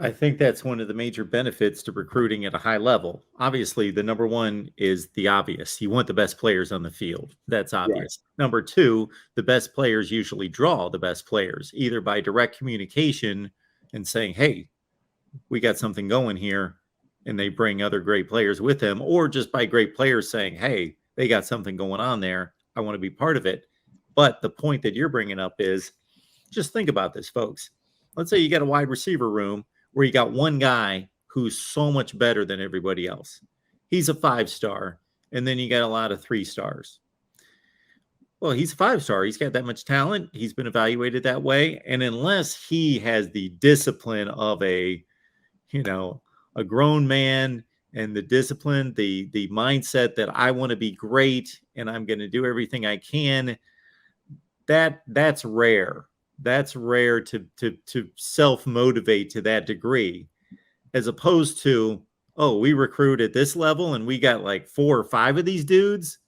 I think that's one of the major benefits to recruiting at a high level. Obviously, the number one is the obvious. You want the best players on the field. That's Right. obvious. Number two, the best players usually draw the best players, either by direct communication and saying, hey, we got something going here, and they bring other great players with them, or just by great players saying, hey, they got something going on there. I want to be part of it. But the point that you're bringing up is just think about this, folks. Let's say you got a wide receiver room where you got one guy who's so much better than everybody else. He's a 5 star, and then you got a lot of 3 stars. Well, he's a 5 star. He's got that much talent. He's been evaluated that way. And unless he has the discipline of you know, a grown man and the discipline, the mindset that I want to be great and I'm going to do everything I can, that's rare. That's rare to self-motivate to that degree, as opposed to, oh, we recruit at this level and we got like 4 or 5 of these dudes.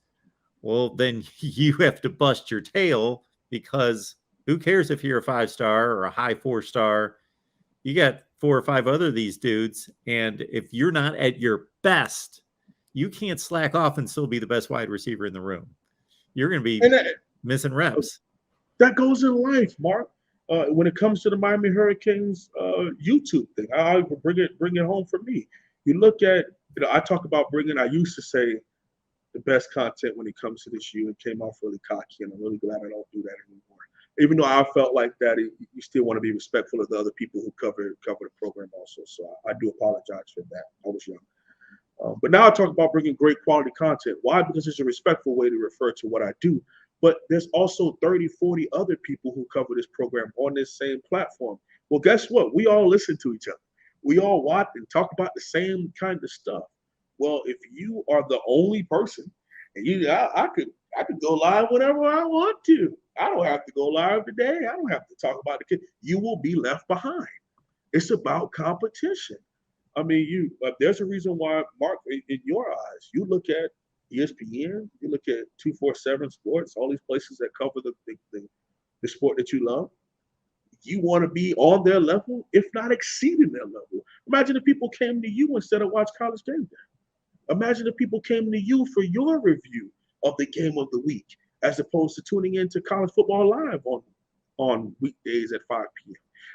Well, then you have to bust your tail, because who cares if you're a 5 star or a high 4 star? You got 4 or 5 other of these dudes, and if you're not at your best, you can't slack off and still be the best wide receiver in the room. You're going to be And missing reps. that goes in life, Mark. When it comes to the Miami Hurricanes YouTube thing, I'll bring it home for me. You look at, I talk about bringing. I used to say the best content when it comes to this year. It came off really cocky, and I'm really glad I don't do that anymore. Even though I felt like that, you still want to be respectful of the other people who cover the program also. So I do apologize for that. I was young. But now I talk about bringing great quality content. Why? Because it's a respectful way to refer to what I do. But there's also 30, 40 other people who cover this program on this same platform. Well, guess what? We all listen to each other. We all watch and talk about the same kind of stuff. Well, if you are the only person, and I could go live whenever I want to. I don't have to go live today. I don't have to talk about the kid. You will be left behind. It's about competition. I mean, there's a reason why, Mark, in your eyes, you look at ESPN, you look at 247 Sports, all these places that cover the sport that you love. You want to be on their level, if not exceeding their level. Imagine if people came to you instead of watch College Game Day. Imagine if people came to you for your review of the game of the week, as opposed to tuning into College Football Live on weekdays at 5 p.m.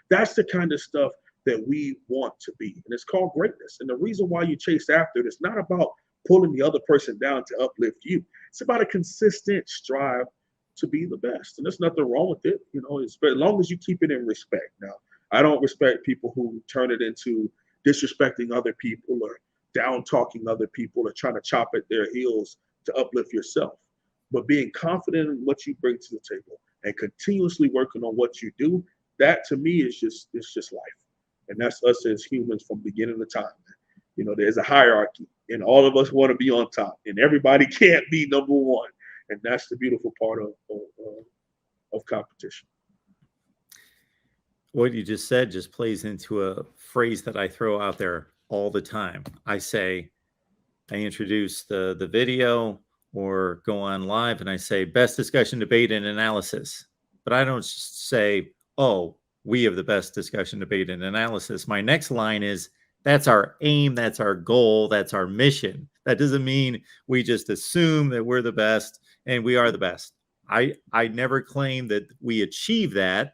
That's the kind of stuff that we want to be. And it's called greatness. And the reason why you chase after it is not about pulling the other person down to uplift you. It's about a consistent strive to be the best. And there's nothing wrong with it. As long as you keep it in respect. Now, I don't respect people who turn it into disrespecting other people or down talking other people or trying to chop at their heels to uplift yourself. But being confident in what you bring to the table and continuously working on what you do, that to me is just life. And that's us as humans from beginning of time. There's a hierarchy, and all of us want to be on top, and everybody can't be number one. And that's the beautiful part of competition. What you just said just plays into a phrase that I throw out there all the time. I introduce the video or go on live and I say best discussion, debate, and analysis. But I don't say, oh, we have the best discussion, debate, and analysis. My next line is, that's our aim, that's our goal, that's our mission. That doesn't mean we just assume that we're the best and we are the best. I never claim that we achieve that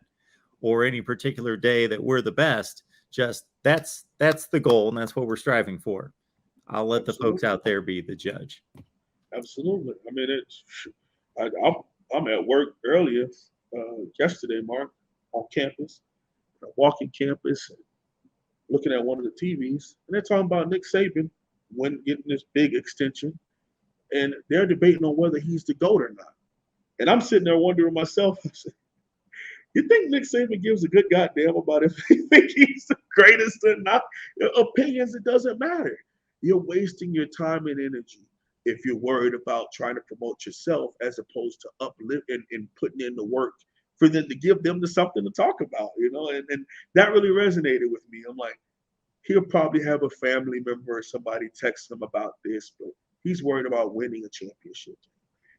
or any particular day that we're the best. Just that's the goal, and that's what we're striving for. I'll let the folks Absolutely. out there be the judge. Absolutely. I mean, I'm at work earlier yesterday, Mark, on campus. Walking campus, looking at one of the TVs, and they're talking about Nick Saban when getting this big extension, and they're debating on whether he's the GOAT or not. And I'm sitting there wondering myself, you think Nick Saban gives a good goddamn about if he think he's the greatest or not? Opinions, it doesn't matter. You're wasting your time and energy if you're worried about trying to promote yourself as opposed to uplift and putting in the work for them to give them something to talk about, and that really resonated with me. I'm like, he'll probably have a family member or somebody text him about this, but he's worried about winning a championship.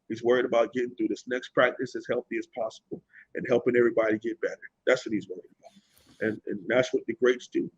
He's worried about getting through this next practice as healthy as possible and helping everybody get better. That's what he's worried about. And that's what the greats do.